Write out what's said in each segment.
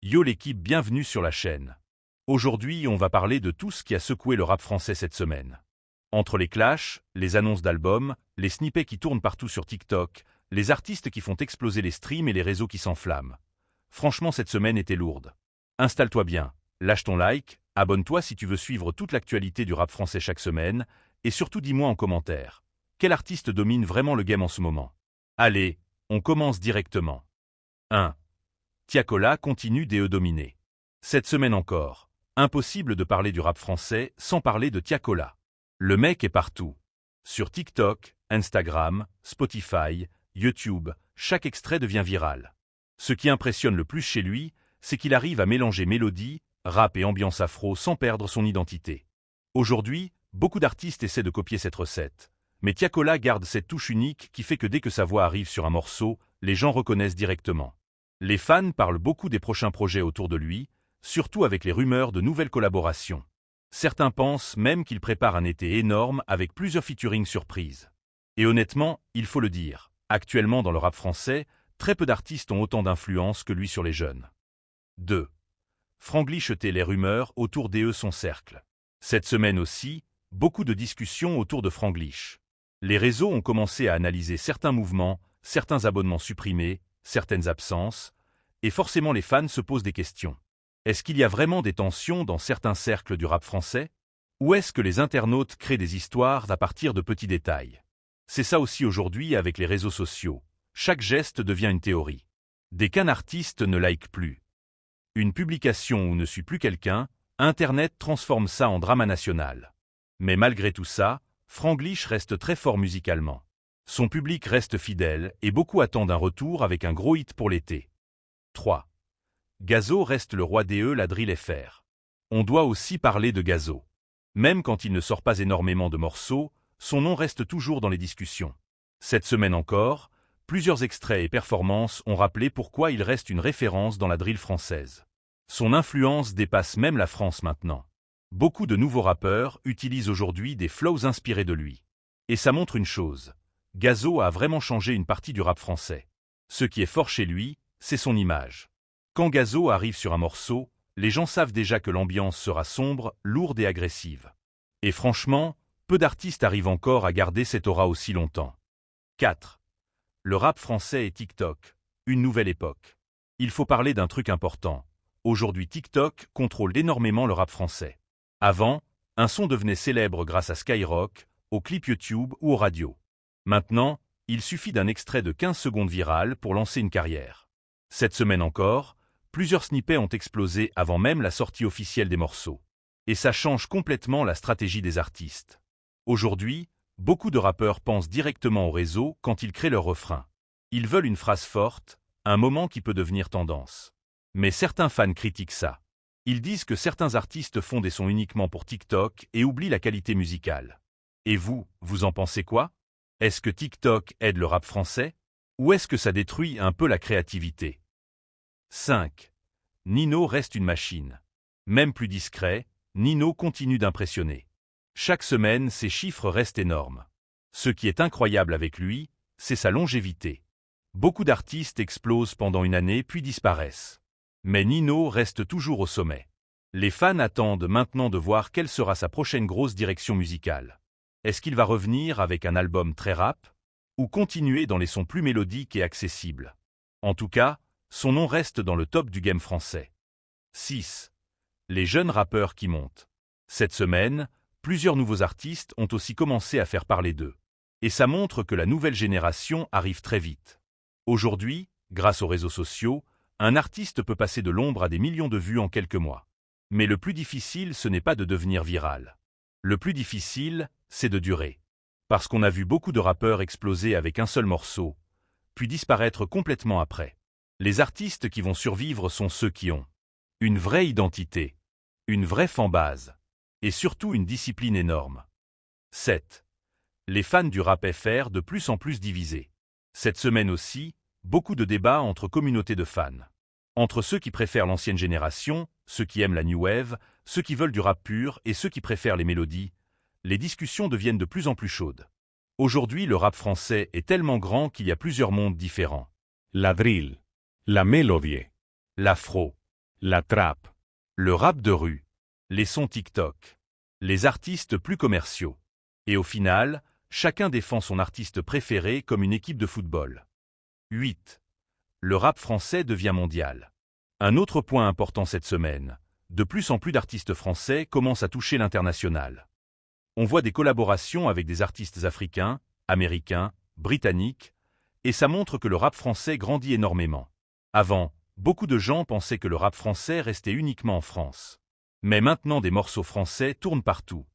Yo l'équipe, bienvenue sur la chaîne. Aujourd'hui, on va parler de tout ce qui a secoué le rap français cette semaine. Entre les clashs, les annonces d'albums, les snippets qui tournent partout sur TikTok, les artistes qui font exploser les streams et les réseaux qui s'enflamment. Franchement, cette semaine était lourde. Installe-toi bien, lâche ton like, abonne-toi si tu veux suivre toute l'actualité du rap français chaque semaine, et surtout dis-moi en commentaire, quel artiste domine vraiment le game en ce moment? Allez, on commence directement. 1. Tiakola continue de dominer. Cette semaine encore, impossible de parler du rap français sans parler de Tiakola. Le mec est partout. Sur TikTok, Instagram, Spotify, YouTube, chaque extrait devient viral. Ce qui impressionne le plus chez lui, c'est qu'il arrive à mélanger mélodie, rap et ambiance afro sans perdre son identité. Aujourd'hui, beaucoup d'artistes essaient de copier cette recette. Mais Tiakola garde cette touche unique qui fait que dès que sa voix arrive sur un morceau, les gens reconnaissent directement. Les fans parlent beaucoup des prochains projets autour de lui, surtout avec les rumeurs de nouvelles collaborations. Certains pensent même qu'il prépare un été énorme avec plusieurs featuring surprises. Et honnêtement, il faut le dire, actuellement dans le rap français, très peu d'artistes ont autant d'influence que lui sur les jeunes. 2. Franglish tait les rumeurs autour d'eux son cercle. Cette semaine aussi, beaucoup de discussions autour de Franglish. Les réseaux ont commencé à analyser certains mouvements, certains abonnements supprimés, certaines absences, et forcément les fans se posent des questions. Est-ce qu'il y a vraiment des tensions dans certains cercles du rap français? Ou est-ce que les internautes créent des histoires à partir de petits détails? C'est ça aussi aujourd'hui avec les réseaux sociaux. Chaque geste devient une théorie. Dès qu'un artiste ne like plus une publication ou ne suit plus quelqu'un, Internet transforme ça en drama national. Mais malgré tout ça, Franglish reste très fort musicalement. Son public reste fidèle et beaucoup attendent un retour avec un gros hit pour l'été. 3. Gazo reste le roi des la drill FR. On doit aussi parler de Gazo. Même quand il ne sort pas énormément de morceaux, son nom reste toujours dans les discussions. Cette semaine encore, plusieurs extraits et performances ont rappelé pourquoi il reste une référence dans la drill française. Son influence dépasse même la France maintenant. Beaucoup de nouveaux rappeurs utilisent aujourd'hui des flows inspirés de lui. Et ça montre une chose. Gazo a vraiment changé une partie du rap français. Ce qui est fort chez lui, c'est son image. Quand Gazo arrive sur un morceau, les gens savent déjà que l'ambiance sera sombre, lourde et agressive. Et franchement, peu d'artistes arrivent encore à garder cette aura aussi longtemps. 4. Le rap français et TikTok, une nouvelle époque. Il faut parler d'un truc important. Aujourd'hui, TikTok contrôle énormément le rap français. Avant, un son devenait célèbre grâce à Skyrock, aux clips YouTube ou aux radios. Maintenant, il suffit d'un extrait de 15 secondes viral pour lancer une carrière. Cette semaine encore, plusieurs snippets ont explosé avant même la sortie officielle des morceaux. Et ça change complètement la stratégie des artistes. Aujourd'hui, beaucoup de rappeurs pensent directement au réseau quand ils créent leur refrain. Ils veulent une phrase forte, un moment qui peut devenir tendance. Mais certains fans critiquent ça. Ils disent que certains artistes font des sons uniquement pour TikTok et oublient la qualité musicale. Et vous en pensez quoi? Est-ce que TikTok aide le rap français? Ou est-ce que ça détruit un peu la créativité? 5. Nino reste une machine. Même plus discret, Nino continue d'impressionner. Chaque semaine, ses chiffres restent énormes. Ce qui est incroyable avec lui, c'est sa longévité. Beaucoup d'artistes explosent pendant une année puis disparaissent. Mais Nino reste toujours au sommet. Les fans attendent maintenant de voir quelle sera sa prochaine grosse direction musicale. Est-ce qu'il va revenir avec un album très rap? Ou continuer dans les sons plus mélodiques et accessibles? En tout cas, son nom reste dans le top du game français. 6. Les jeunes rappeurs qui montent. Cette semaine, plusieurs nouveaux artistes ont aussi commencé à faire parler d'eux. Et ça montre que la nouvelle génération arrive très vite. Aujourd'hui, grâce aux réseaux sociaux, un artiste peut passer de l'ombre à des millions de vues en quelques mois. Mais le plus difficile, ce n'est pas de devenir viral. Le plus difficile, c'est de durer. Parce qu'on a vu beaucoup de rappeurs exploser avec un seul morceau, puis disparaître complètement après. Les artistes qui vont survivre sont ceux qui ont une vraie identité, une vraie fanbase, et surtout une discipline énorme. 7. Les fans du rap FR de plus en plus divisés. Cette semaine aussi, beaucoup de débats entre communautés de fans. Entre ceux qui préfèrent l'ancienne génération, ceux qui aiment la new wave, ceux qui veulent du rap pur et ceux qui préfèrent les mélodies, les discussions deviennent de plus en plus chaudes. Aujourd'hui, le rap français est tellement grand qu'il y a plusieurs mondes différents. La drill, la mélodie, L'afro, La trappe. Le rap de rue. Les sons TikTok. Les artistes plus commerciaux. Et au final, chacun défend son artiste préféré comme une équipe de football. 8. Le rap français devient mondial. Un autre point important cette semaine. De plus en plus d'artistes français commencent à toucher l'international. On voit des collaborations avec des artistes africains, américains, britanniques, et ça montre que le rap français grandit énormément. Avant, beaucoup de gens pensaient que le rap français restait uniquement en France. Mais maintenant des morceaux français tournent partout.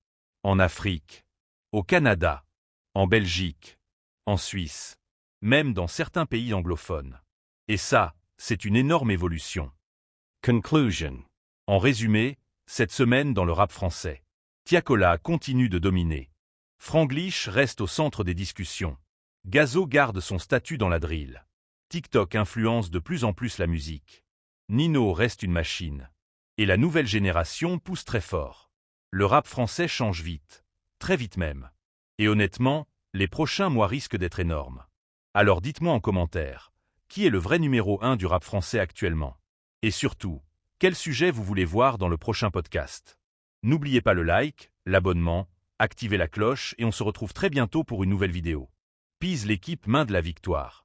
En Afrique, au Canada, en Belgique, en Suisse, même dans certains pays anglophones. Et ça, c'est une énorme évolution. Conclusion. En résumé, cette semaine dans le rap français, Tiakola continue de dominer. Franglish reste au centre des discussions. Gazo garde son statut dans la drill. TikTok influence de plus en plus la musique. Nino reste une machine. Et la nouvelle génération pousse très fort. Le rap français change vite. Très vite même. Et honnêtement, les prochains mois risquent d'être énormes. Alors dites-moi en commentaire, qui est le vrai numéro 1 du rap français actuellement? Et surtout, quel sujet vous voulez voir dans le prochain podcast? N'oubliez pas le like, l'abonnement, activez la cloche et on se retrouve très bientôt pour une nouvelle vidéo. Peace l'équipe main de la victoire.